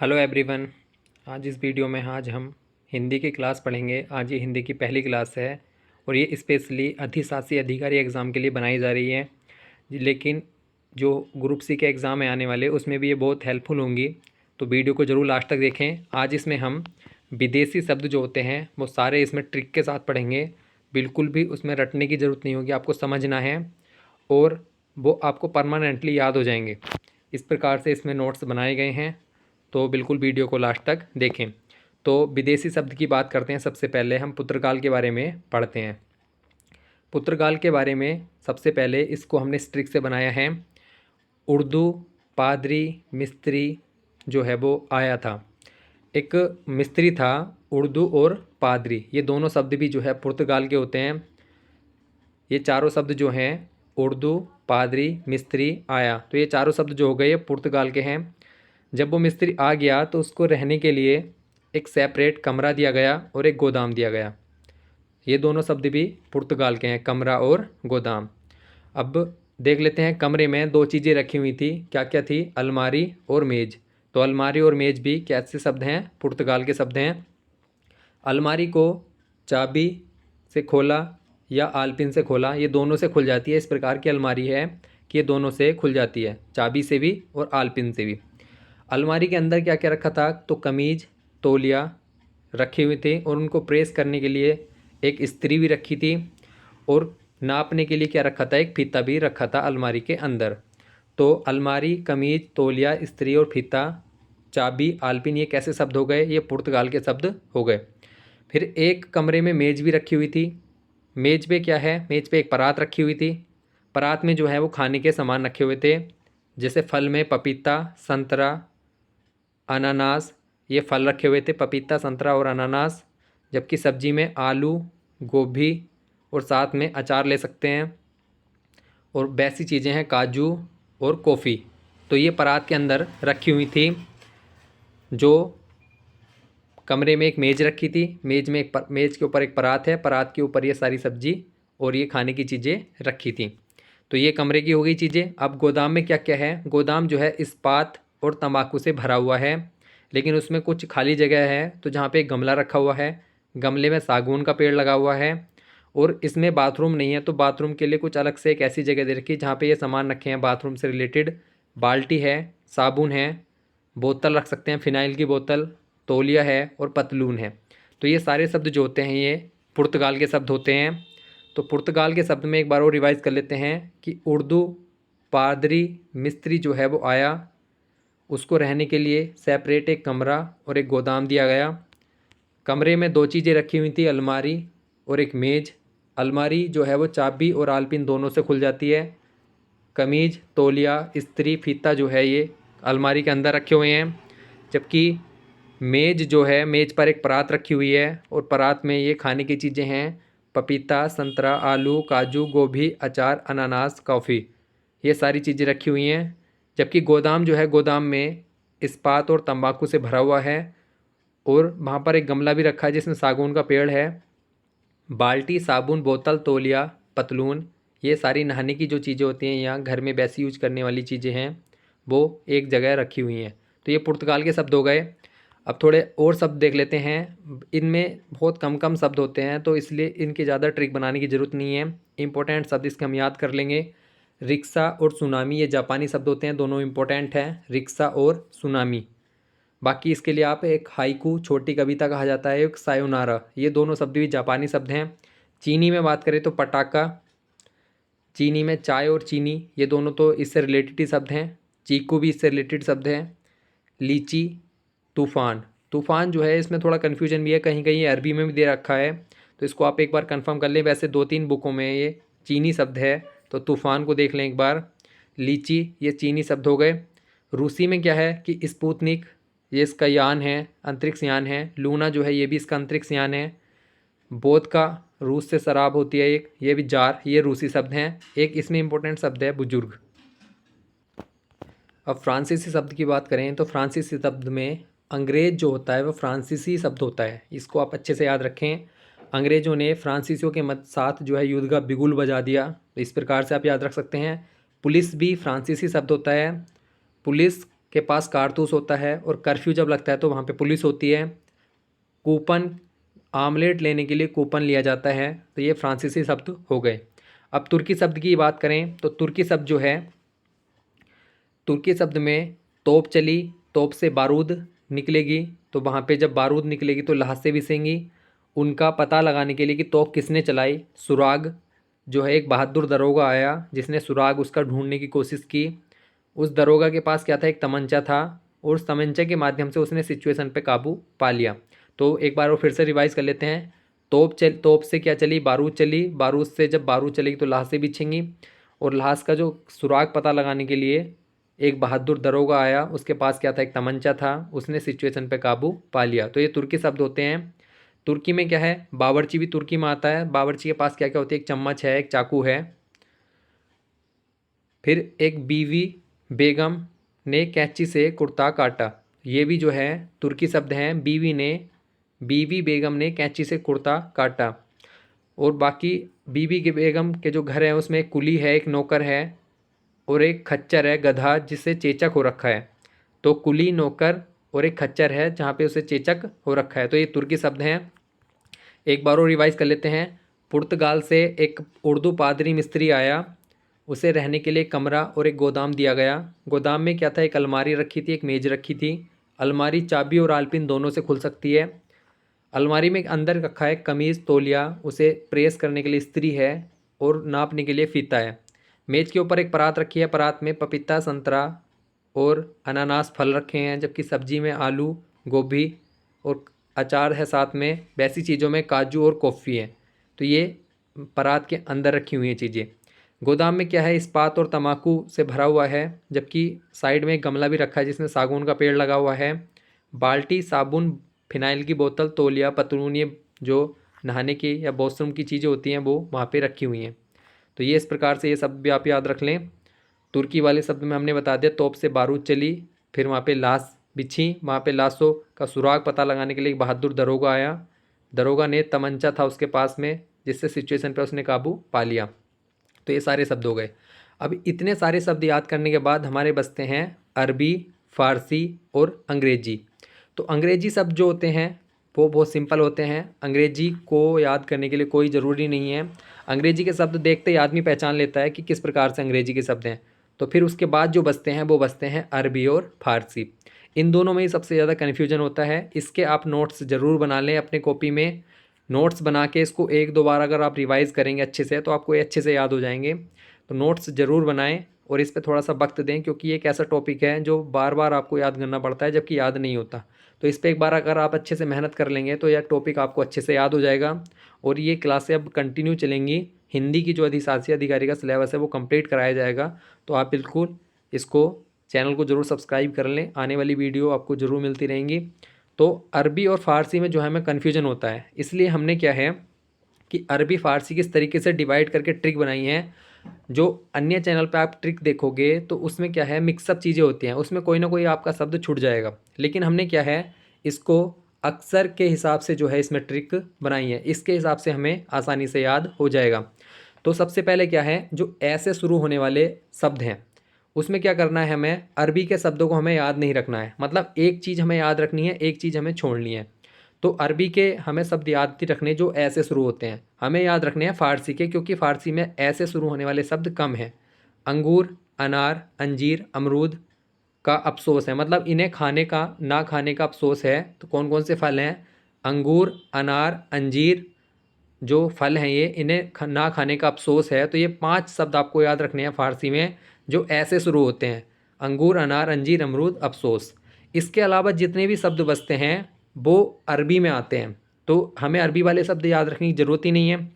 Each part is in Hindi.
Hello everyone. आज इस वीडियो में हम हिंदी की क्लास पढ़ेंगे। आज ये हिंदी की पहली क्लास है और ये स्पेशली अधिशासी अधिकारी एग्ज़ाम के लिए बनाई जा रही है। लेकिन जो ग्रुप सी के एग्ज़ाम है आने वाले, उसमें भी ये बहुत हेल्पफुल होंगी। तो वीडियो को ज़रूर लास्ट तक देखें। आज इसमें हम विदेशी शब्द जो होते हैं वो सारे इसमें ट्रिक के साथ पढ़ेंगे। बिल्कुल भी उसमें रटने की ज़रूरत नहीं होगी, आपको समझना है और वो आपको परमानेंटली याद हो जाएंगे। इस प्रकार से इसमें नोट्स बनाए गए हैं, तो बिल्कुल वीडियो को लास्ट तक देखें। तो विदेशी शब्द की बात करते हैं। सबसे पहले हम पुर्तगाल के बारे में पढ़ते हैं। पुर्तगाल के बारे में सबसे पहले इसको हमने स्ट्रिक से बनाया है। उर्दू, पादरी, मिस्त्री जो है वो आया था। एक मिस्त्री था, उर्दू और पादरी, ये दोनों शब्द भी जो है पुर्तगाल के होते हैं। ये चारों शब्द जो हैं उर्दू, पादरी, मिस्त्री, आया, तो ये चारों शब्द जो हो गए ये पुर्तगाल के हैं। जब वो मिस्त्री आ गया तो उसको रहने के लिए एक सेपरेट कमरा दिया गया और एक गोदाम दिया गया। ये दोनों शब्द भी पुर्तगाल के हैं, कमरा और गोदाम। अब देख लेते हैं। कमरे में दो चीज़ें रखी हुई थी, क्या क्या थी? अलमारी और मेज़। तो अलमारी और मेज़ भी कैसे शब्द हैं? पुर्तगाल के शब्द हैं। अलमारी को चाबी से खोला या आलपिन से खोला, ये दोनों से खुल जाती है। इस प्रकार की अलमारी है कि ये दोनों से खुल जाती है, चाबी से भी और आलपिन से भी। अलमारी के अंदर क्या क्या रखा था? तो कमीज, तौलिया रखे हुए थे और उनको प्रेस करने के लिए एक इस्त्री भी रखी थी और नापने के लिए क्या रखा था? एक फीता भी रखा था अलमारी के अंदर। तो अलमारी, कमीज, तौलिया, इस्त्री और फीता, चाबी, आलपिन, ये कैसे शब्द हो गए? ये पुर्तगाल के शब्द हो गए। फिर एक कमरे में मेज़ भी रखी हुई थी। मेज़ पे क्या है? मेज़ पे एक परात रखी हुई थी। परात में जो है वो खाने के सामान रखे हुए थे। जैसे फल में पपीता, संतरा, अनानास, ये फल रखे हुए थे, पपीता, संतरा और अनानास। जबकि सब्जी में आलू, गोभी और साथ में अचार ले सकते हैं। और वैसी चीज़ें हैं काजू और कॉफ़ी। तो ये परात के अंदर रखी हुई थी। जो कमरे में एक मेज़ रखी थी, मेज़ के ऊपर एक परात है, परात के ऊपर ये सारी सब्जी और ये खाने की चीज़ें रखी थी। तो ये कमरे की हो गई चीज़ें। अब गोदाम में क्या क्या है? गोदाम जो है इस्पात और तंबाकू से भरा हुआ है, लेकिन उसमें कुछ खाली जगह है। तो जहाँ पे एक गमला रखा हुआ है, गमले में सागौन का पेड़ लगा हुआ है और इसमें बाथरूम नहीं है, तो बाथरूम के लिए कुछ अलग से एक ऐसी जगह दे रखी है जहाँ पे ये सामान रखे हैं बाथरूम से रिलेटेड। बाल्टी है, साबुन है, बोतल रख सकते हैं, फिनाइल की बोतल, तौलिया है और पतलून है। तो ये सारे शब्द जो होते हैं ये पुर्तगाल के शब्द होते हैं। तो पुर्तगाल के शब्द में एक बार और रिवाइज़ कर लेते हैं कि उर्दू, पादरी, मिस्त्री जो है वो आया, उसको रहने के लिए सेपरेट एक कमरा और एक गोदाम दिया गया। कमरे में दो चीज़ें रखी हुई थी, अलमारी और एक मेज़। अलमारी जो है वो चाबी और आलपिन दोनों से खुल जाती है। कमीज, तौलिया, इस्त्री, फीता जो है ये अलमारी के अंदर रखे हुए हैं। जबकि मेज़ जो है, मेज़ पर एक परात रखी हुई है और परात में ये खाने की चीज़ें हैं, पपीता, संतरा, आलू, काजू, गोभी, अचार, अनानास, कॉफ़ी, ये सारी चीज़ें रखी हुई हैं। जबकि गोदाम जो है, गोदाम में इस्पात और तंबाकू से भरा हुआ है और वहाँ पर एक गमला भी रखा है जिसमें सागौन का पेड़ है। बाल्टी, साबुन, बोतल, तौलिया, पतलून, ये सारी नहाने की जो चीज़ें होती हैं या घर में वैसे यूज करने वाली चीज़ें हैं वो एक जगह रखी हुई हैं। तो ये पुर्तगाल के शब्द हो गए। अब थोड़े और शब्द देख लेते हैं। इनमें बहुत कम कम शब्द होते हैं, तो इसलिए इनकी ज़्यादा ट्रिक बनाने की ज़रूरत नहीं है। इंपॉर्टेंट शब्द इसके हम याद कर लेंगे। रिक्शा और सुनामी, ये जापानी शब्द होते हैं, दोनों इंपॉर्टेंट हैं, रिक्शा और सुनामी। बाकी इसके लिए आप एक हाइकू, छोटी कविता कहा जाता है, एक सायोनारा, ये दोनों शब्द भी जापानी शब्द हैं। चीनी में बात करें तो पटाखा, चीनी में चाय और चीनी, ये दोनों तो इससे रिलेटेड ही शब्द हैं। चीकू भी इससे रिलेटेड शब्द हैं। लीची, तूफ़ान। तूफ़ान जो है इसमें थोड़ा कन्फ्यूजन भी है, कहीं कहीं ये अरबी में भी दे रखा है, तो इसको आप एक बार कंफर्म कर लें। वैसे दो तीन बुकों में ये चीनी शब्द है, तो तूफ़ान को देख लें एक बार। लीची, ये चीनी शब्द हो गए। रूसी में क्या है कि स्पुतनिक, ये इसका यान है, अंतरिक्ष यान है। लूना जो है ये भी इसका अंतरिक्ष यान है। वोदका, रूस से शराब होती है एक, ये भी जार, ये रूसी शब्द हैं। एक इसमें इंपॉर्टेंट शब्द है बुजुर्ग। अब फ्रांसीसी शब्द की बात करें तो फ्रांसीसी शब्द में अंग्रेज जो होता है वो फ्रांसीसी शब्द होता है, इसको आप अच्छे से याद रखें। अंग्रेज़ों ने फ्रांसीसियों के मत साथ जो है युद्ध का बिगुल बजा दिया, तो इस प्रकार से आप याद रख सकते हैं। पुलिस भी फ्रांसीसी शब्द होता है। पुलिस के पास कारतूस होता है और कर्फ्यू जब लगता है तो वहाँ पे पुलिस होती है। कूपन, आमलेट लेने के लिए कूपन लिया जाता है। तो ये फ्रांसीसी शब्द हो गए। अब तुर्की शब्द की बात करें तो तुर्की शब्द जो है, तुर्की शब्द में तोप चली, तोप से बारूद निकलेगी, तो वहाँ पे जब बारूद निकलेगी तो लाश से विसेंगी। उनका पता लगाने के लिए कि तोप किसने चलाई, सुराग जो है, एक बहादुर दरोगा आया जिसने सुराग उसका ढूंढने की कोशिश की। उस दरोगा के पास क्या था, एक तमंचा था, और उस तमंचे के माध्यम से उसने सिचुएशन पे काबू पा लिया। तो एक बार वो फिर से रिवाइज कर लेते हैं। तोप से क्या चली, बारूद चली, बारूद से जब बारूद चलेगी तो लाश से बिछेंगी, और लाश का जो सुराग पता लगाने के लिए एक बहादुर दरोगा आया, उसके पास क्या था, एक तमंचा था, उसने सिचुएशन पे काबू पा लिया। तो ये तुर्की शब्द होते हैं। तुर्की में क्या है, बावर्ची भी तुर्की में आता है। बावर्ची के पास क्या क्या होती है, एक चम्मच है, एक चाकू है। फिर एक बीवी बेगम ने कैंची से कुर्ता काटा, ये भी जो है तुर्की शब्द हैं। बीवी बेगम ने कैंची से कुर्ता काटा। और बाकी बीवी के बेगम के जो घर है उसमें एक कुली है, एक नौकर है, और एक खच्चर है, गधा जिससे चेचक हो रखा है। तो कुली, नौकर और एक खच्चर है जहाँ पे उसे चेचक हो रखा है। तो ये तुर्की शब्द हैं। एक बार और रिवाइज कर लेते हैं। पुर्तगाल से एक उर्दू पादरी मिस्त्री आया, उसे रहने के लिए कमरा और एक गोदाम दिया गया। गोदाम में क्या था, एक अलमारी रखी थी, एक मेज़ रखी थी। अलमारी चाबी और आलपिन दोनों से खुल सकती है। अलमारी में अंदर रखा है कमीज़, तौलिया, उसे प्रेस करने के लिए इस्त्री है, और नापने के लिए फीता है। मेज़ के ऊपर एक परात रखी है, परात में पपीता, संतरा और अनानास फल रखे हैं, जबकि सब्जी में आलू, गोभी और अचार है साथ में। वैसी चीज़ों में काजू और कॉफ़ी है। तो ये परात के अंदर रखी हुई हैं चीज़ें। गोदाम में क्या है, इस्पात और तम्बाकू से भरा हुआ है, जबकि साइड में एक गमला भी रखा है जिसमें सागौन का पेड़ लगा हुआ है। बाल्टी, साबुन, फिनाइल की बोतल, तौलिया, पतलून, ये जो नहाने की या वॉशरूम की चीज़ें होती हैं वो वहाँ पे रखी हुई हैं। तो ये इस प्रकार से ये सब भी आप याद रख लें। तुर्की वाले शब्द में हमने बता दिया, तोप से बारूद चली, फिर वहाँ पे लाश बिछी, वहाँ पे लाशों का सुराग पता लगाने के लिए एक बहादुर दरोगा आया। दरोगा ने तमंचा था उसके पास में, जिससे सिचुएशन पे उसने काबू पा लिया। तो ये सारे शब्द हो गए। अब इतने सारे शब्द याद करने के बाद हमारे बचते हैं अरबी, फ़ारसी और अंग्रेजी। तो अंग्रेजी शब्द जो होते हैं वो बहुत सिंपल होते हैं। अंग्रेजी को याद करने के लिए कोई ज़रूरी नहीं है। अंग्रेजी के शब्द देखते ही आदमी पहचान लेता है कि किस प्रकार से अंग्रेजी के शब्द हैं। तो फिर उसके बाद जो बचते हैं वो बचते हैं अरबी और फ़ारसी। इन दोनों में ही सबसे ज़्यादा कन्फ्यूजन होता है। इसके आप नोट्स ज़रूर बना लें अपने कॉपी में। नोट्स बना के इसको एक दो बार अगर आप रिवाइज़ करेंगे अच्छे से तो आपको ये अच्छे से याद हो जाएंगे। तो नोट्स ज़रूर बनाएं और इस पे थोड़ा सा वक्त दें, क्योंकि ये एक ऐसा टॉपिक है जो बार बार आपको याद करना पड़ता है, जबकि याद नहीं होता। तो इस पर एक बार अगर आप अच्छे से मेहनत कर लेंगे तो यह टॉपिक आपको अच्छे से याद हो जाएगा। और ये क्लासें अब कंटिन्यू चलेंगी। हिंदी की जो अधिशासी अधिकारी का सिलेबस है वो कंप्लीट कराया जाएगा। तो आप बिल्कुल इसको, चैनल को ज़रूर सब्सक्राइब कर लें, आने वाली वीडियो आपको ज़रूर मिलती रहेंगी। तो अरबी और फ़ारसी में जो है हमें कन्फ्यूजन होता है, इसलिए हमने क्या है कि अरबी फ़ारसी किस तरीके से डिवाइड करके ट्रिक बनाई है। जो अन्य चैनल पे आप ट्रिक देखोगे तो उसमें क्या है, मिक्सअप चीज़ें होती हैं, उसमें कोई ना कोई आपका शब्द छूट जाएगा। लेकिन हमने क्या है, इसको अक्सर के हिसाब से जो है इसमें ट्रिक बनाई है, इसके हिसाब से हमें आसानी से याद हो जाएगा। तो सबसे पहले क्या है, जो ऐसे शुरू होने वाले शब्द हैं उसमें क्या करना है, हमें अरबी के शब्दों को हमें याद नहीं रखना है। मतलब एक चीज़ हमें याद रखनी है, एक चीज़ हमें छोड़नी है। तो अरबी के हमें शब्द याद नहीं रखने जो ऐसे शुरू होते हैं, हमें याद रखने हैं फ़ारसी के, क्योंकि फ़ारसी में ऐसे शुरू होने वाले शब्द कम हैं। अंगूर, अनार, अंजीर, अमरूद का अफसोस है, मतलब इन्हें खाने का, ना खाने का अफसोस है। तो कौन कौन से फल हैं, अंगूर, अनार, अंजीर, जो फल हैं ये, इन्हें ना खाने का अफसोस है। तो ये 5 शब्द आपको याद रखने हैं फ़ारसी में जो ऐसे शुरू होते हैं, अंगूर, अनार, अंजीर, अमरूद, अफसोस। इसके अलावा जितने भी शब्द बचते हैं वो अरबी में आते हैं, तो हमें अरबी वाले शब्द याद रखने की ज़रूरत ही नहीं है।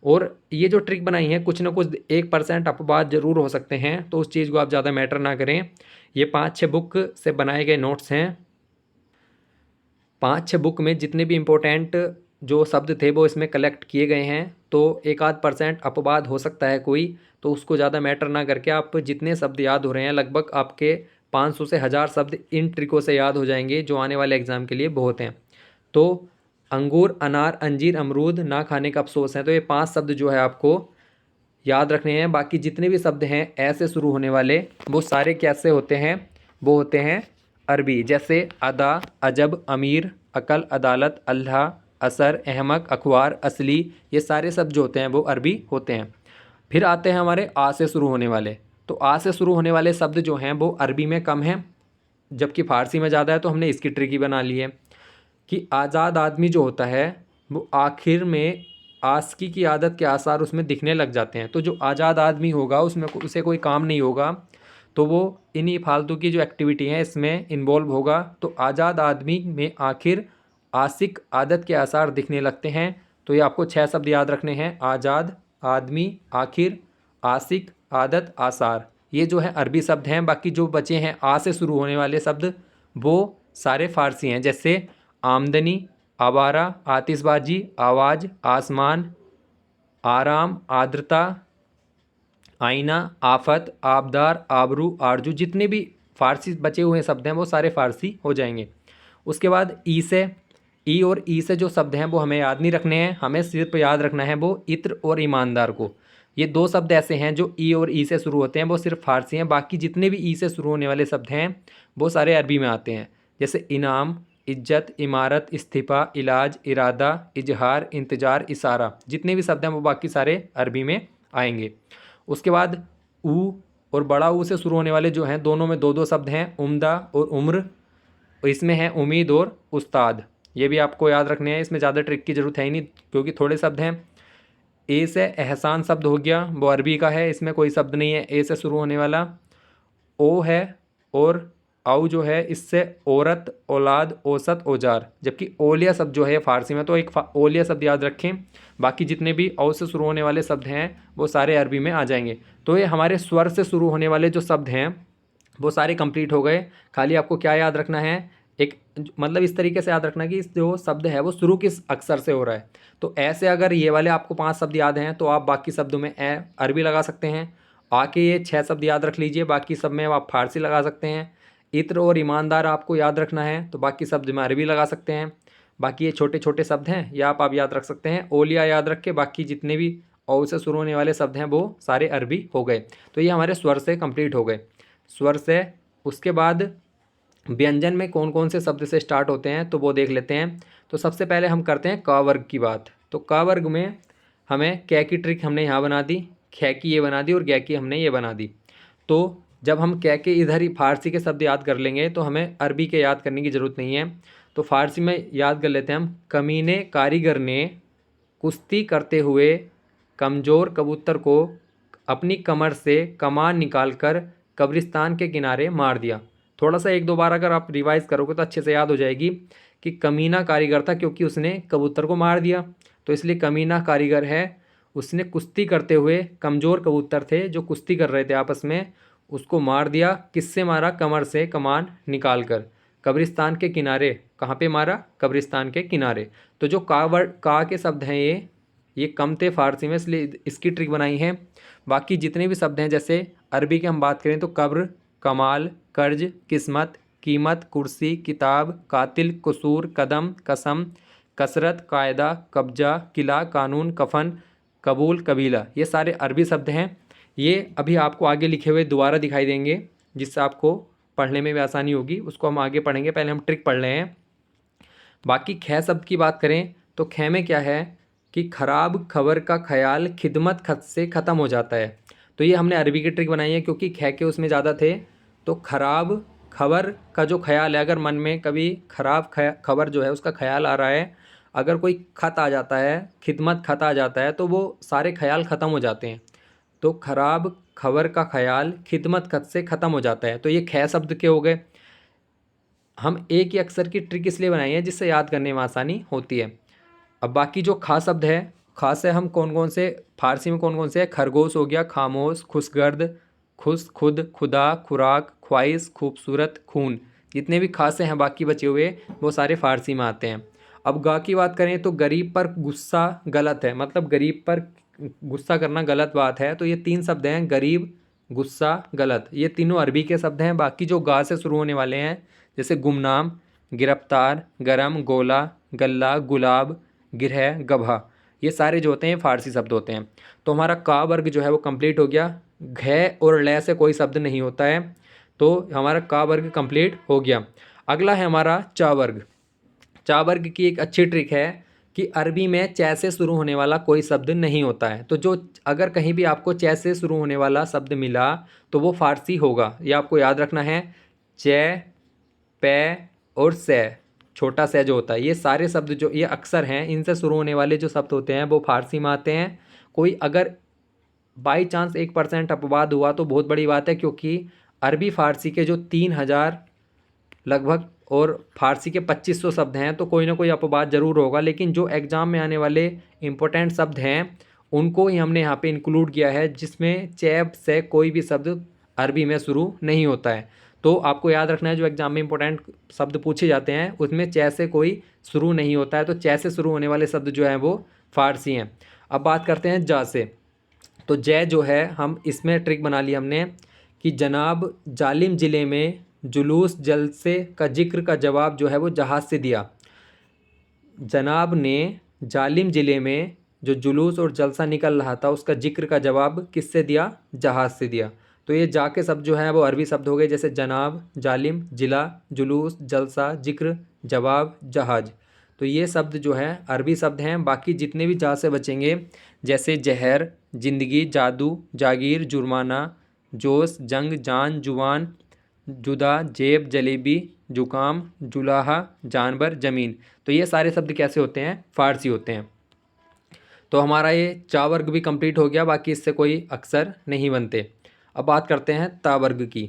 और ये जो ट्रिक बनाई है, कुछ ना कुछ 1% अपवाद ज़रूर हो सकते हैं, तो उस चीज़ को आप ज़्यादा मैटर ना करें। ये 5-6 बुक से बनाए गए नोट्स हैं। 5-6 बुक में जितने भी इम्पोर्टेंट जो शब्द थे वो इसमें कलेक्ट किए गए हैं। तो 1-8% अपवाद हो सकता है कोई, तो उसको ज़्यादा मैटर ना करके आप जितने शब्द याद हो रहे हैं, लगभग आपके 500 से 1000 शब्द इन ट्रिकों से याद हो जाएंगे, जो आने वाले एग्ज़ाम के लिए बहुत हैं। तो अंगूर, अनार, अंजीर, अमरूद, ना खाने का अफसोस है, तो ये 5 शब्द जो है आपको याद रखने हैं। बाकी जितने भी शब्द हैं ऐसे शुरू होने वाले, वो सारे कैसे होते हैं, वो होते हैं अरबी। जैसे अदा, अजब, अमीर, अकल, अदालत, अल्लाह, असर, अहमक, अखबार, असली, ये सारे शब्द जो होते हैं वो अरबी होते हैं। फिर आते हैं हमारे आ से शुरू होने वाले। तो आ से शुरू होने वाले शब्द जो हैं वो अरबी में कम हैं, जबकि फ़ारसी में ज़्यादा है। तो हमने इसकी ट्रिक ही बना ली है कि आज़ाद आदमी जो होता है वो आखिर में आस्की की आदत के आसार उसमें दिखने लग जाते हैं। तो जो आज़ाद आदमी होगा उसमें उसे कोई काम नहीं होगा, तो वो इन्हीं फालतू की जो एक्टिविटी हैं इसमें इन्वॉल्व होगा। तो आज़ाद आदमी में आखिर आशिक आदत के आसार दिखने लगते हैं। तो ये आपको 6 शब्द याद रखने हैं: आज़ाद, आदमी, आखिर, आशिक, आदत, आसार। ये जो है अरबी शब्द हैं। बाकी जो बचे हैं आ से शुरू होने वाले शब्द वो सारे फ़ारसी हैं। जैसे आमदनी, आवारा, आतिशबाजी, आवाज़, आसमान, आराम, आर्द्रता, आईना, आफत, आबदार, आबरू, आरजू, जितने भी फ़ारसी बचे हुए शब्द हैं वो सारे फ़ारसी हो जाएंगे। उसके बाद ई से, ई और ई से जो शब्द हैं वो हमें याद नहीं रखने हैं, हमें सिर्फ याद रखना है वो इत्र और ईमानदार को। ये 2 शब्द ऐसे हैं जो ई और ई से शुरू होते हैं, वो सिर्फ फ़ारसी हैं। बाकी जितने भी ई से शुरू होने वाले शब्द हैं वो सारे अरबी में आते हैं। जैसे इनाम, इज्जत, इमारत, इस्तीफ़ा, इलाज, इरादा, इजहार, इंतज़ार, इशारा, जितने भी शब्द हैं वो बाकी सारे अरबी में आएंगे। उसके बाद ऊ और बड़ा ऊ से शुरू होने वाले जो हैं दोनों में 2-2 शब्द हैं, उम्दा और उम्र। और इसमें है उम्मीद और उस्ताद। ये भी आपको याद रखने हैं, इसमें ज़्यादा ट्रिक की ज़रूरत है ही नहीं क्योंकि थोड़े शब्द हैं। ए से एहसान शब्द हो गया, वो अरबी का है, इसमें कोई शब्द नहीं है ए से शुरू होने वाला। ओ है और आउ जो है इससे औरत, औलाद, औसत, औजार, जबकि ओलिया शब्द जो है फ़ारसी में। तो एक ओलिया शब्द याद रखें, बाकी जितने भी औ से शुरू होने वाले शब्द हैं वो सारे अरबी में आ जाएंगे। तो ये हमारे स्वर से शुरू होने वाले जो शब्द हैं वो सारे कंप्लीट हो गए। खाली आपको क्या याद रखना है, एक मतलब इस तरीके से याद रखना कि इस जो शब्द है वो शुरू किस अक्षर से हो रहा है। तो ऐसे अगर ये वाले आपको 5 शब्द याद हैं तो आप बाकी शब्दों में ए अरबी लगा सकते हैं। आके ये 6 शब्द याद रख लीजिए, बाकी सब में आप फारसी लगा सकते हैं। इत्र और ईमानदार आपको याद रखना है तो बाकी शब्द में अरबी लगा सकते हैं। बाकी ये छोटे छोटे शब्द हैं ये आप याद रख सकते हैं। ओलिया याद रख के बाकी जितने भी औ से शुरू होने वाले शब्द हैं वो सारे अरबी हो गए। तो ये हमारे स्वर से कंप्लीट हो गए। स्वर से उसके बाद व्यंजन में कौन कौन से शब्द से स्टार्ट होते हैं तो वो देख लेते हैं। तो सबसे पहले हम करते हैं क वर्ग की बात। तो क वर्ग में हमें कै की ट्रिक हमने यहाँ बना दी, खे की ये बना दी और गै की हमने ये बना दी। तो जब हम कै के इधर ही फारसी के शब्द याद कर लेंगे तो हमें अरबी के याद करने की ज़रूरत नहीं है। तो फारसी में याद कर लेते हैं हम। कमीने कारीगर ने कुश्ती करते हुए कमज़ोर कबूतर को अपनी कमर से कमान निकालकर कब्रिस्तान के किनारे मार दिया। थोड़ा सा 1-2 बार अगर आप रिवाइज़ करोगे तो अच्छे से याद हो जाएगी कि कमीना कारीगर था क्योंकि उसने कबूतर को मार दिया, तो इसलिए कमीना कारीगर है। उसने कुश्ती करते हुए, कमज़ोर कबूतर थे जो कुश्ती कर रहे थे आपस में, उसको मार दिया। किससे मारा? कमर से कमान निकाल कर। कब्रिस्तान के किनारे, कहाँ पे मारा? कब्रिस्तान के किनारे। तो जो का के शब्द हैं ये कम थे फारसी में, इसलिए इसकी ट्रिक बनाई है। बाकी जितने भी शब्द हैं जैसे अरबी की हम बात करें तो कब्र, कमाल, कर्ज, किस्मत, कीमत, कुर्सी, किताब, कातिल, कसूर, कदम, कसम, कसरत, कायदा, कब्जा, किला, कानून, कफन, कबूल, कबीला, ये सारे अरबी शब्द हैं। ये अभी आपको आगे लिखे हुए दोबारा दिखाई देंगे जिससे आपको पढ़ने में भी आसानी होगी, उसको हम आगे पढ़ेंगे। पहले हम ट्रिक पढ़ रहे हैं। बाकी खे शब्द की बात करें तो खे में क्या है कि ख़राब खबर का ख्याल खिदमत खत से ख़त्म हो जाता है। तो ये हमने अरबी की ट्रिक बनाई है क्योंकि खे के उसमें ज़्यादा थे। तो ख़राब खबर का जो ख्याल है, अगर मन में कभी ख़राब खबर जो है उसका ख्याल आ रहा है, अगर कोई ख़त आ जाता है, खिदमत खत आ जाता है, तो वो सारे ख्याल ख़त्म हो जाते हैं। तो ख़राब खबर का ख्याल खिदमत खत से ख़त्म हो जाता है। तो ये खे शब्द के हो गए। हम एक ही अक्षर की ट्रिक इसलिए बनाई है जिससे याद करने में आसानी होती है। अब बाकी जो खा शब्द है, खा से हम कौन कौन से फारसी में कौन कौन से है? खरगोश हो गया, खामोश, खुशगर्द, खुश, खुद, खुदा, खुराक, ख्वाहिश, खूबसूरत, खून, जितने भी खासे हैं बाकी बचे हुए वो सारे फारसी में आते हैं। अब गा की बात करें तो गरीब पर गुस्सा गलत है, मतलब गरीब पर गुस्सा करना गलत बात है। तो ये 3 शब्द हैं, गरीब, गुस्सा, गलत, ये तीनों अरबी के शब्द हैं। बाकी जो गा से शुरू होने वाले हैं जैसे गुमनाम, गिरफ्तार, गरम, गोला, गल्ला, गुलाब, गिरह, गभा, ये सारे जो होते हैं फ़ारसी शब्द होते हैं। तो हमारा का वर्ग जो है वो कंप्लीट हो गया। घ और ल से कोई शब्द नहीं होता है। तो हमारा का वर्ग कंप्लीट हो गया। अगला है हमारा चा वर्ग। चा वर्ग की एक अच्छी ट्रिक है कि अरबी में च से शुरू होने वाला कोई शब्द नहीं होता है। तो जो अगर कहीं भी आपको च से शुरू होने वाला शब्द मिला तो वो फारसी होगा, ये आपको याद रखना है। च, पे और से, छोटा से जो होता है, ये सारे शब्द जो ये अक्सर हैं, इनसे शुरू होने वाले जो शब्द होते हैं वो फारसी में आते हैं। कोई अगर बाई चांस 1% अपवाद हुआ तो बहुत बड़ी बात है, क्योंकि अरबी फारसी के जो 3000 लगभग और फारसी के 2500 शब्द हैं, तो कोई ना कोई अपवाद ज़रूर होगा। लेकिन जो एग्ज़ाम में आने वाले इम्पोर्टेंट शब्द हैं उनको ही हमने यहाँ पे इंक्लूड किया है, जिसमें चैब से कोई भी शब्द अरबी में शुरू नहीं होता है। तो आपको याद रखना है, जो एग्ज़ाम में इंपॉर्टेंट शब्द पूछे जाते हैं उसमें च से कोई शुरू नहीं होता है। तो च से शुरू होने वाले शब्द जो हैं वो फारसी हैं। अब बात करते हैं जा से। तो जय जो है, हम इसमें ट्रिक बना ली हमने कि जनाब जालिम ज़िले में जुलूस जलसे का जिक्र का जवाब जो है वो जहाज़ से दिया। जनाब ने जालिम ज़िले में जो जुलूस और जलसा निकल रहा था उसका जिक्र का जवाब किससे दिया? जहाज़ से दिया। तो ये जा के शब्द जो है वो अरबी शब्द हो गए, जैसे जनाब, जालिम, जिला, जुलूस, जलसा, जिक्र, जवाब, जहाज। तो ये शब्द जो है अरबी शब्द हैं। बाकी जितने भी जा से बचेंगे, जैसे जहर, ज़िंदगी, जादू, जागीर, जुर्माना, जोश, जंग, जान, जुबान, जुदा, जेब, जलेबी, जुकाम, जुलाहा, जानवर, ज़मीन। तो ये सारे शब्द कैसे होते हैं? फारसी होते हैं। तो हमारा ये चा वर्ग भी कंप्लीट हो गया, बाकी इससे कोई अक्षर नहीं बनते। अब बात करते हैं ता वर्ग की।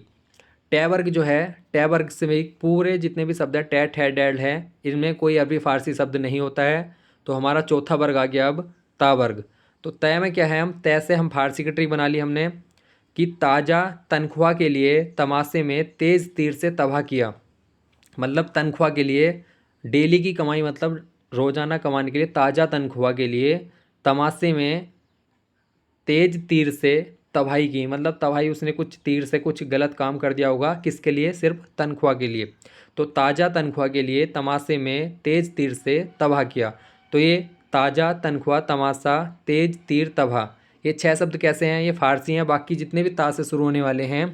टै वर्ग जो है, टै वर्ग से भी पूरे जितने भी शब्द हैं, टै, ठै, डैल है, इनमें कोई अरबी फारसी शब्द नहीं होता है। तो हमारा चौथा वर्ग आ गया अब ता वर्ग। तो तय में क्या है, हम तय से हम फारसी की ट्रिक बना ली हमने कि ताज़ा तनख्वाह के लिए तमाशे में तेज़ तीर से तबाह किया। मतलब तनख्वाह के लिए, डेली की कमाई मतलब रोज़ाना कमाने के लिए, ताज़ा तनख्वाह के लिए तमाशे में तेज तीर से तबाही की। मतलब तबाही, उसने कुछ तीर से कुछ गलत काम कर दिया होगा, किसके लिए? सिर्फ तनख्वाह के लिए। तो ताज़ा तनख्वाह के लिए तमाशे में तेज तीर से तबाह किया। तो ये ताज़ा, तनख्वाह, तमाशा, तेज तीर, तबाह, ये 6 शब्द कैसे हैं? ये फारसी हैं। बाकी जितने भी ता से शुरू होने वाले हैं,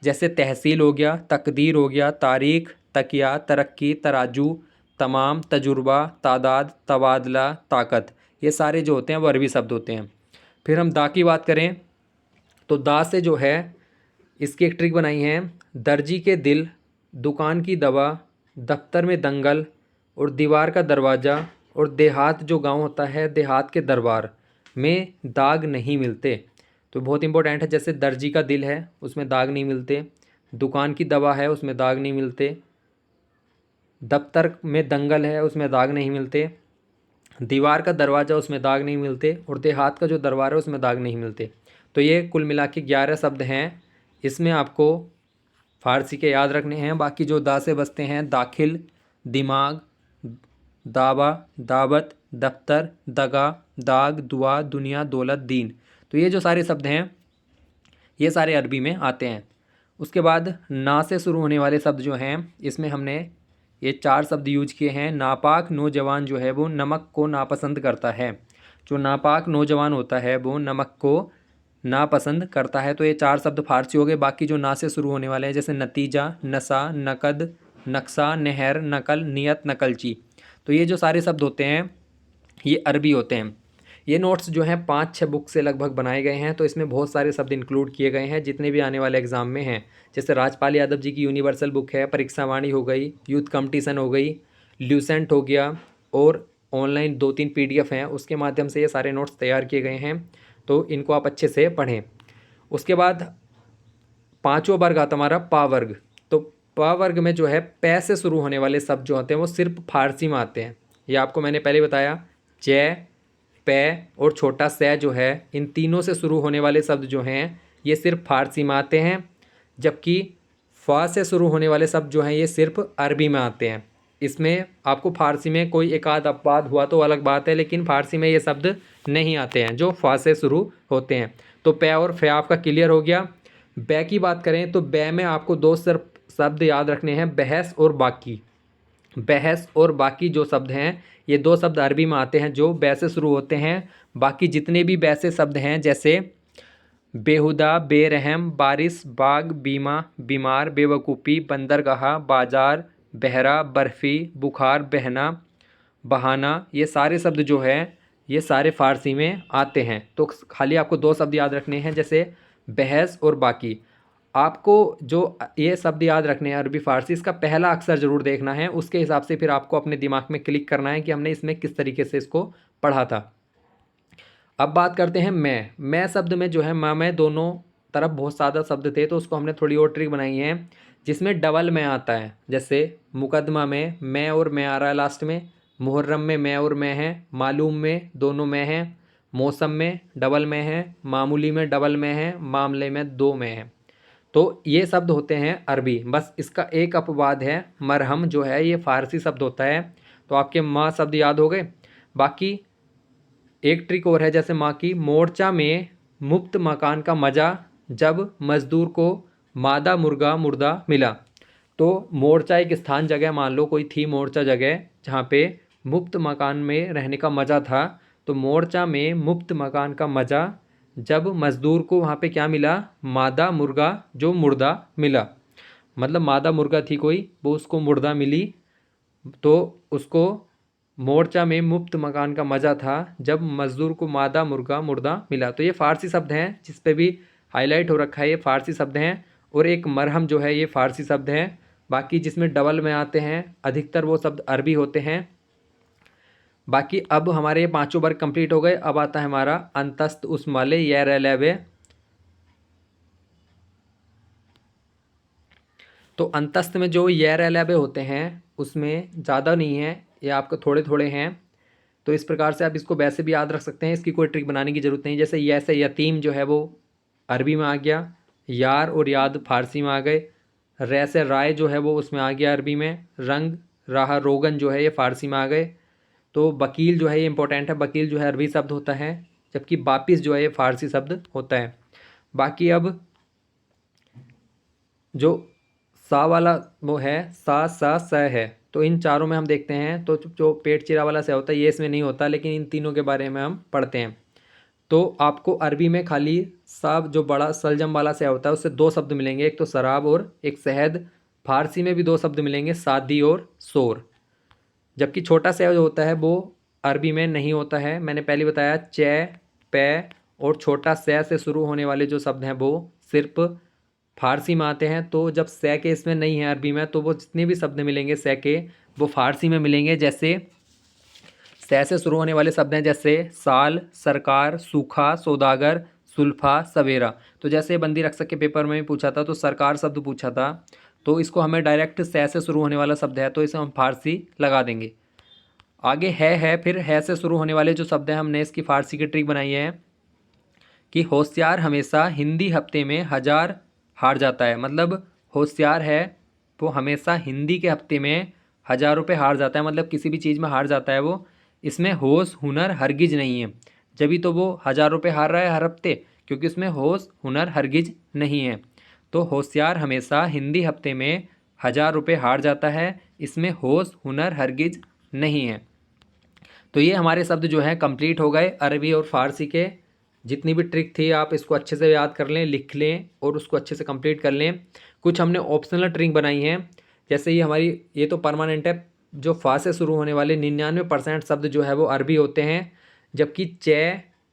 जैसे तहसील हो गया, तकदीर हो गया, तारीख, तकिया, तरक्की, तराजू, तमाम, तजुर्बा, तादाद, तबादला, ताकत, ये सारे जो होते हैं वो अरबी शब्द होते हैं। फिर हम दा की बात करें तो दा से जो है, इसकी एक ट्रिक बनाई है। दर्जी के दिल, दुकान की दवा, दफ्तर में दंगल और दीवार का दरवाज़ा और देहात जो गांव होता है, देहात के दरबार में दाग नहीं मिलते। तो बहुत इंपॉर्टेंट है। जैसे दर्जी का दिल है, उसमें दाग नहीं मिलते। दुकान की दवा है, उसमें दाग नहीं मिलते। दफ्तर में दंगल है, उसमें दाग नहीं मिलते। दीवार का दरवाज़ा, उसमें दाग नहीं मिलते। और देहात का जो दरबार है उसमें दाग नहीं मिलते। तो ये कुल मिला के 11 शब्द हैं। इसमें आपको फारसी के याद रखने हैं। बाकी जो दा से बचते हैं, दाखिल, दिमाग, दावा, दावत, दफ्तर, दगा, दाग, दुआ, दुनिया, दौलत, दीन। तो ये जो सारे शब्द हैं ये सारे अरबी में आते हैं। उसके बाद ना से शुरू होने वाले शब्द जो हैं, इसमें हमने ये 4 शब्द यूज किए हैं। नापाक नौजवान जो है वो नमक को नापसंद करता है। जो नापाक नौजवान होता है वो नमक को नापसंद करता है। तो ये 4 शब्द फारसी हो गए। बाकी जो ना से शुरू होने वाले हैं, जैसे नतीजा, नशा, नकद, नक्शा, नहर, नकल, नियत, नकलची। तो ये जो सारे शब्द होते हैं ये अरबी होते हैं। ये नोट्स जो हैं 5-6 बुक से लगभग बनाए गए हैं। तो इसमें बहुत सारे शब्द इंक्लूड किए गए हैं जितने भी आने वाले एग्जाम में हैं। जैसे राजपाल यादव जी की यूनिवर्सल बुक है, परीक्षा वाणी हो गई, यूथ कंपटीशन हो गई, ल्यूसेंट हो गया, और ऑनलाइन 2-3 PDF हैं, उसके माध्यम से ये सारे नोट्स तैयार किए गए हैं। तो इनको आप अच्छे से पढ़ें। उसके बाद 5वां वर्ग आता हमारा पा वर्ग। तो पा वर्ग में जो है, पै से शुरू होने वाले शब्द जो होते हैं वो सिर्फ फारसी में आते हैं। ये आपको मैंने पहले बताया। जय, पे और छोटा सै जो है, इन तीनों से शुरू होने वाले शब्द जो हैं ये सिर्फ फारसी में आते हैं। जबकि फ़ा से शुरू होने वाले शब्द जो हैं ये सिर्फ अरबी में आते हैं। इसमें आपको फारसी में कोई एक आध अपवाद हुआ तो अलग बात है, लेकिन फारसी में ये शब्द नहीं आते हैं जो फ़ा से शुरू होते हैं। तो पे और फ़े आपका क्लियर हो गया। बै की बात करें तो बै में आपको 2 शब्द याद रखने हैं, बहस और बाकी। बहस और बाकी जो शब्द हैं ये 2 शब्द अरबी में आते हैं जो बै से शुरू होते हैं। बाकी जितने भी बै से शब्द हैं, जैसे बेहुदा, बेरहम, बारिश, बाग, बीमा, बीमार, बेवकूफ़ी, बंदरगाह, बाजार, बहरा, बर्फ़ी, बुखार, बहना, बहाना, ये सारे शब्द जो है ये सारे फ़ारसी में आते हैं। तो खाली आपको दो शब्द याद रखने हैं, जैसे बहस और बाकी। आपको जो ये शब्द याद रखने हैं अरबी फ़ारसी, इसका पहला अक्षर ज़रूर देखना है, उसके हिसाब से फिर आपको अपने दिमाग में क्लिक करना है कि हमने इसमें किस तरीके से इसको पढ़ा था। अब बात करते हैं मैं शब्द में जो है माँ में दोनों तरफ बहुत ज़्यादा शब्द थे, तो उसको हमने थोड़ी और ट्रिक बनाई है जिसमें डबल में आता है। जैसे मुकदमा में मैं और मैं आ रहा है लास्ट में, मुहर्रम में मैं और मैं है, मालूम में दोनों में है, मौसम में डबल में है, मामूली में डबल में है, मामले में दो में है। तो ये शब्द होते हैं अरबी। बस इसका एक अपवाद है मरहम, जो है ये फ़ारसी शब्द होता है। तो आपके माँ शब्द याद हो गए। बाकी एक ट्रिक और है, जैसे माँ की, मोर्चा में मुफ्त मकान का मज़ा जब मज़दूर को मादा मुर्गा मुर्दा मिला। तो मोर्चा एक स्थान जगह, मान लो कोई थी मोर्चा जगह जहाँ पे मुफ्त मकान में रहने का मज़ा था। तो मोर्चा में मुफ्त मकान का मज़ा जब मज़दूर को वहाँ पे क्या मिला, मादा मुर्गा जो मुर्दा मिला। मतलब मादा मुर्गा थी कोई, वो उसको मुर्दा मिली, तो उसको मोर्चा में मुफ्त मकान का मज़ा था जब मज़दूर को मादा मुर्गा मुर्दा मिला। तो ये फ़ारसी शब्द हैं, जिस पे भी हाईलाइट हो रखा है, ये फ़ारसी शब्द हैं। और एक मरहम जो है ये फ़ारसी शब्द हैं। बाकी जिसमें डबल में आते हैं अधिकतर वो शब्द अरबी होते हैं। बाकी अब हमारे ये पाँचों वर्ग कंप्लीट हो गए। अब आता है हमारा अंतस्त उस्माले यर एलेवे। तो अंतस्त में जो यर एलेवे होते हैं उसमें ज़्यादा नहीं है, ये आपको थोड़े थोड़े हैं। तो इस प्रकार से आप इसको वैसे भी याद रख सकते हैं, इसकी कोई ट्रिक बनाने की ज़रूरत नहीं। जैसे ये से यतीम जो है वो अरबी में आ गया, यार और याद फ़ारसी में आ गए। रै से राय जो है वो उसमें आ गया अरबी में। रंग, राह, रोगन जो है ये फ़ारसी में आ गए। तो वकील जो है ये इंपॉर्टेंट है, वकील जो है अरबी शब्द होता है, जबकि वापिस जो है ये फ़ारसी शब्द होता है। बाकी अब जो सा वाला वो है, सा स है, तो इन चारों में हम देखते हैं तो जो पेट चिरा वाला से होता है ये इसमें नहीं होता, लेकिन इन तीनों के बारे में हम पढ़ते हैं। तो आपको अरबी में खाली सा जो बड़ा सलजम वाला से होता है उससे दो शब्द मिलेंगे, एक तो शराब और एक शहद। फारसी में भी दो शब्द मिलेंगे, शादी और शोर। जबकि छोटा सा जो होता है वो अरबी में नहीं होता है। मैंने पहले बताया चे, पे और छोटा से शुरू होने वाले जो शब्द हैं वो सिर्फ फारसी में आते हैं। तो जब से के इसमें नहीं है अरबी में, तो वो जितने भी शब्द मिलेंगे से के वो फारसी में मिलेंगे। जैसे से शुरू होने वाले शब्द हैं, जैसे साल, सरकार, सूखा, सौदागर, सुल्फा, सवेरा। तो जैसे बंदी रख सके पेपर में पूछा था तो सरकार शब्द पूछा था, तो इसको हमें डायरेक्ट से शुरू होने वाला शब्द है तो इसे हम फारसी लगा देंगे। आगे है, फिर है से शुरू होने वाले जो शब्द हैं हमने इसकी फारसी की ट्रिक बनाई है कि होशियार हमेशा हिंदी हफ्ते में 1000 हार जाता है। मतलब होशियार है वो हमेशा हिंदी के हफ्ते में 1000 रुपये हार जाता है, मतलब किसी भी चीज़ में हार जाता है वो। इसमें होश हुनर हरगिज नहीं है, जभी तो वो 1000 रुपये हार रहा है हर हफ्ते, क्योंकि उसमें होश हुनर हरगिज नहीं है। तो होशियार हमेशा हिंदी हफ्ते में 1000 रुपये हार जाता है, इसमें होश हुनर हरगिज नहीं है। तो ये हमारे शब्द जो हैं कंप्लीट हो गए अरबी और फ़ारसी के। जितनी भी ट्रिक थी आप इसको अच्छे से याद कर लें, लिख लें और उसको अच्छे से कंप्लीट कर लें। कुछ हमने ऑप्शनल ट्रिक बनाई हैं, जैसे ये हमारी ये तो परमानेंट है। जो फा से शुरू होने वाले 99% शब्द जो है वो अरबी होते हैं, जबकि चे,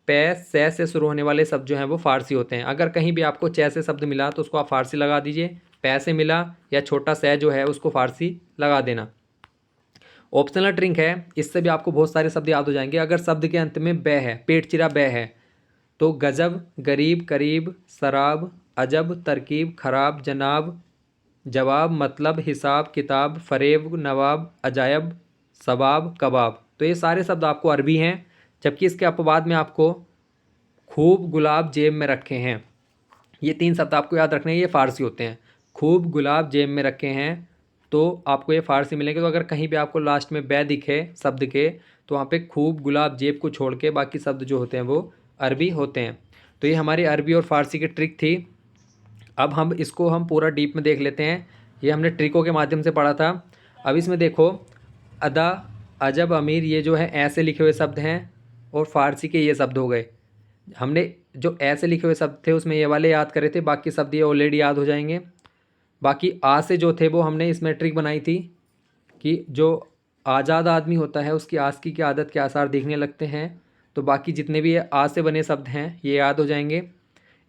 पे, से शुरू होने वाले शब्द जो हैं वो फ़ारसी होते हैं। अगर कहीं भी आपको चे से शब्द मिला तो उसको आप फ़ारसी लगा दीजिए, पे से मिला या छोटा से जो है उसको फ़ारसी लगा देना। ऑप्शनल ट्रिक है, इससे भी आपको बहुत सारे शब्द याद हो जाएंगे। अगर शब्द के अंत में बै है, पेट चिरा बै है, तो गजब, गरीब, करीब, शराब, अजब, तरकीब, खराब, जनाब, जवाब, मतलब, हिसाब, किताब, फरेब, नवाब, अजायब, सबाब, कबाब। तो ये सारे शब्द आपको अरबी हैं, जबकि इसके अपवाद में आपको खूब, गुलाब, जेब में रखे हैं, ये 3 शब्द आपको याद रखने हैं, ये फ़ारसी होते हैं। खूब, गुलाब, जेब में रखे हैं, तो आपको ये फ़ारसी मिलेंगे। तो अगर कहीं भी आपको लास्ट में बै दिखे शब्द के, तो वहाँ पे खूब, गुलाब, जेब को छोड़ के बाकी शब्द जो होते हैं वो अरबी होते हैं। तो ये हमारी अरबी और फ़ारसी की ट्रिक थी। अब हम इसको पूरा डीप में देख लेते हैं। ये हमने ट्रिकों के माध्यम से पढ़ा था। अब इसमें देखो, अदा, अजब, अमीर, ये जो है ऐसे लिखे हुए शब्द हैं और फ़ारसी के ये शब्द हो गए। हमने जो ऐसे लिखे हुए शब्द थे उसमें ये वाले याद करे थे, बाकी शब्द ये ऑलरेडी याद हो जाएंगे। बाकी आ से जो थे वो हमने इसमें ट्रिक बनाई थी कि जो आज़ाद आदमी होता है उसकी आस्की की आदत के आसार दिखने लगते हैं। तो बाकी जितने भी ये आ से बने शब्द हैं ये याद हो जाएंगे।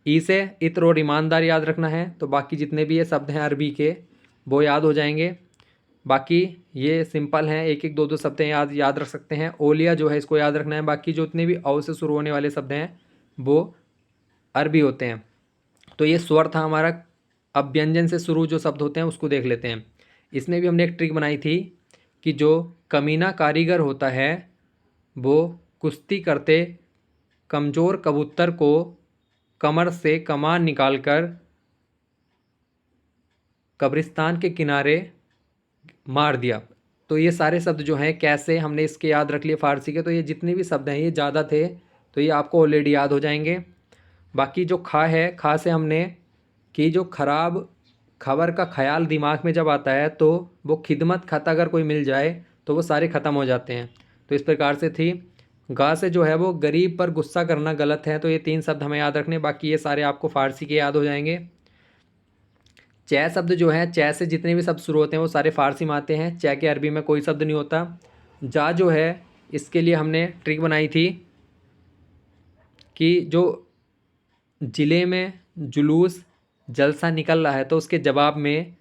ई से इत्र और ईमानदार याद रखना है, तो बाकी जितने भी ये शब्द हैं अरबी के वो याद हो जाएंगे। बाकी ये सिंपल हैं, एक एक दो दो शब्द हैं, याद याद रख सकते हैं। ओलिया जो है इसको याद रखना है। बाकी जो जितने भी औ से शुरू होने वाले शब्द हैं वो अरबी होते हैं। तो ये स्वर था हमारा। अब व्यंजन से शुरू जो शब्द होते हैं उसको देख लेते हैं। इसमें भी हमने एक ट्रिक बनाई थी कि जो कमीना कारीगर होता है वो कुश्ती करते कमज़ोर कबूतर को कमर से कमान निकालकर कब्रिस्तान के किनारे मार दिया। तो ये सारे शब्द जो हैं कैसे हमने इसके याद रख लिए फ़ारसी के, तो ये जितने भी शब्द हैं ये ज़्यादा थे तो ये आपको ऑलरेडी याद हो जाएंगे। बाकी जो खा है, खा से हमने कि जो ख़राब खबर का ख्याल दिमाग में जब आता है तो वो खिदमत खत अगर कोई मिल जाए तो वो सारे ख़त्म हो जाते हैं। तो इस प्रकार से थी। गा से जो है वो गरीब पर गुस्सा करना गलत है, तो ये 3 शब्द हमें याद रखने, बाकी ये सारे आपको फ़ारसी के याद हो जाएंगे। च शब्द जो है, च से जितने भी शब्द शुरू होते हैं वो सारे फ़ारसी में आते हैं। च के अरबी में कोई शब्द नहीं होता। जा जो है इसके लिए हमने ट्रिक बनाई थी कि जो ज़िले में जुलूस जलसा निकल रहा है तो उसके जवाब में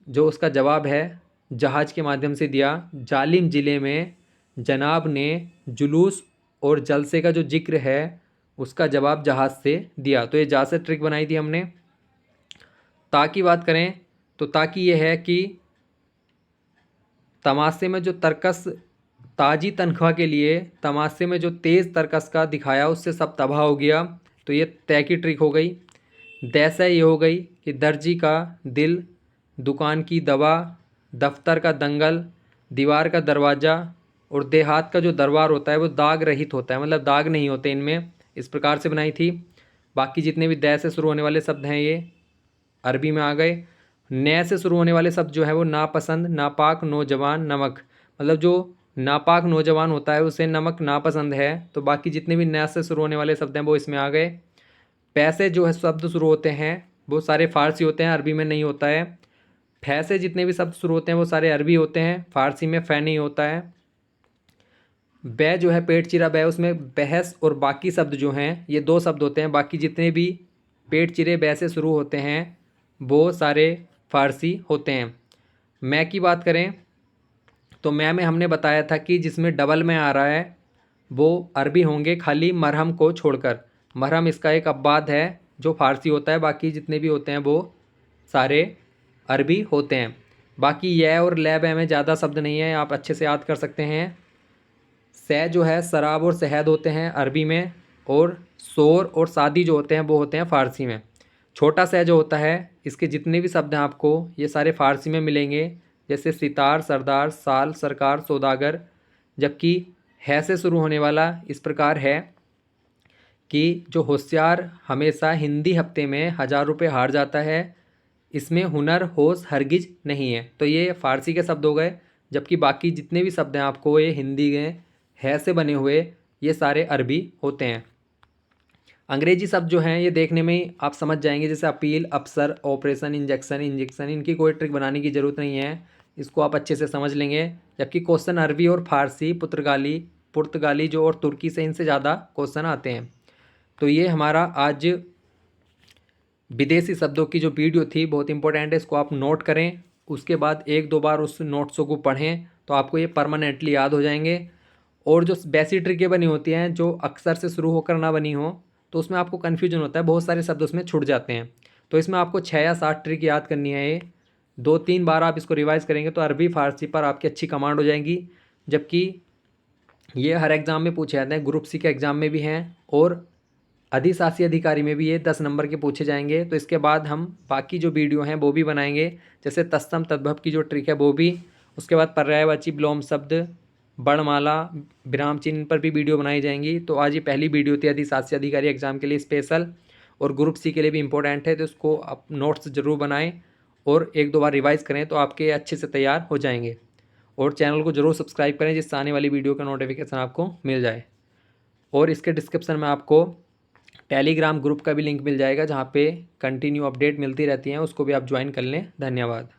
जो उसका जवाब है जहाज़ के माध्यम से दिया। जालिम ज़िले में जनाब ने जुलूस और जलसे का जो जिक्र है उसका जवाब जहाज़ से दिया। तो ये जा से ट्रिक बनाई थी हमने। ता की बात करें तो ताकि ये है कि तमाशे में जो तर्कस ताजी तनख्वाह के लिए तमाशे में जो तेज़ तर्कस का दिखाया उससे सब तबाह हो गया, तो ये तय की ट्रिक हो गई। दैसा ये हो गई कि दर्जी का दिल, दुकान की दवा, दफ्तर का दंगल, दीवार का दरवाज़ा और देहात का जो दरबार होता है वो दाग रहित होता है, मतलब दाग नहीं होते इनमें। इस प्रकार से बनाई थी। बाकी जितने भी दै से शुरू होने वाले शब्द हैं ये अरबी में आ गए। नए से शुरू होने वाले शब्द जो है वो नापसंद, नापाक, नौजवान, नमक, मतलब जो नापाक नौजवान होता है उसे नमक नापसंद है। तो बाकी जितने भी नया से शुरू होने वाले शब्द हैं वो इसमें आ गए। पैसे जो है शब्द शुरू होते हैं वो सारे फ़ारसी होते हैं, अरबी में नहीं होता है। फै से जितने भी शब्द शुरू होते हैं वो सारे अरबी होते हैं, फ़ारसी में फ़ै नहीं होता है। बै जो है पेट चिरा बै, उसमें बहस और बाकी शब्द जो हैं ये 2 शब्द होते हैं। बाकी जितने भी पेट चिरे बै से शुरू होते हैं वो सारे फ़ारसी होते हैं। मैं की बात करें तो मैं में हमने बताया था कि जिसमें डबल में आ रहा है वो अरबी होंगे खाली मरहम को छोड़कर। मरहम इसका एक अब्बाद है जो फ़ारसी होता है, बाकी जितने भी होते हैं वो सारे अरबी होते हैं। बाकी यह और लैब में ज़्यादा शब्द नहीं है, आप अच्छे से याद कर सकते हैं। सै जो है शराब और शहद होते हैं अरबी में, और शोर और शादी जो होते हैं वो होते हैं फ़ारसी में। छोटा सै जो होता है इसके जितने भी शब्द हैं आपको ये सारे फ़ारसी में मिलेंगे, जैसे सितार, सरदार, साल, सरकार, सौदागर। जबकि है से शुरू होने वाला इस प्रकार है कि जो होशियार हमेशा हिंदी हफ्ते में 1000 रुपये हार जाता है, इसमें हुनर होश हरगिज नहीं है। तो ये फ़ारसी के शब्द हो गए, जबकि बाकी जितने भी शब्द हैं आपको ये हिंदी के है से बने हुए ये सारे अरबी होते हैं। अंग्रेजी शब्द जो हैं ये देखने में ही आप समझ जाएंगे, जैसे अपील, अफसर, ऑपरेशन, इंजेक्शन, इंजेक्शन, इनकी कोई ट्रिक बनाने की ज़रूरत नहीं है, इसको आप अच्छे से समझ लेंगे। जबकि क्वेश्चन अरबी और फ़ारसी, पुर्तगाली जो और तुर्की से इनसे ज़्यादा क्वेश्चन आते हैं। तो ये हमारा आज विदेशी शब्दों की जो वीडियो थी बहुत इंपॉर्टेंट है, इसको आप नोट करें, उसके बाद 1-2 बार उस नोट्सों को पढ़ें तो आपको ये परमानेंटली याद हो जाएंगे। और जो बेसिक ट्रिकें बनी होती हैं जो अक्सर से शुरू होकर ना बनी हो तो उसमें आपको कन्फ्यूजन होता है, बहुत सारे शब्द उसमें छूट जाते हैं। तो इसमें आपको 6 या 7 ट्रिक याद करनी है। ये 2-3 बार आप इसको रिवाइज़ करेंगे तो अरबी फ़ारसी पर आपकी अच्छी कमांड हो जाएगी। जबकि ये हर एग्ज़ाम में पूछे जाते हैं, ग्रुप सी के एग्ज़ाम में भी हैं और अधिशासी अधिकारी में भी ये 10 नंबर के पूछे जाएंगे। तो इसके बाद हम बाकी जो वीडियो हैं वो भी बनाएंगे, जैसे तत्सम तद्भव की जो ट्रिक है वो भी, उसके बाद पर्यायवाची विलोम शब्द, वर्णमाला, विराम चिन्ह पर भी वीडियो बनाई जाएंगी। तो आज ये पहली वीडियो थी अधिशासी अधिकारी एग्ज़ाम के लिए स्पेशल, और ग्रुप सी के लिए भी इम्पोर्टेंट है, तो उसको आप नोट्स ज़रूर बनाएं और 1-2 बार रिवाइज़ करें तो आपके अच्छे से तैयार हो जाएंगे। और चैनल को ज़रूर सब्सक्राइब करें जिससे आने वाली वीडियो का नोटिफिकेशन आपको मिल जाए। और इसके डिस्क्रिप्शन में आपको टेलीग्राम ग्रुप का भी लिंक मिल जाएगा, जहाँ पे कंटिन्यू अपडेट मिलती रहती हैं, उसको भी आप ज्वाइन कर लें। धन्यवाद।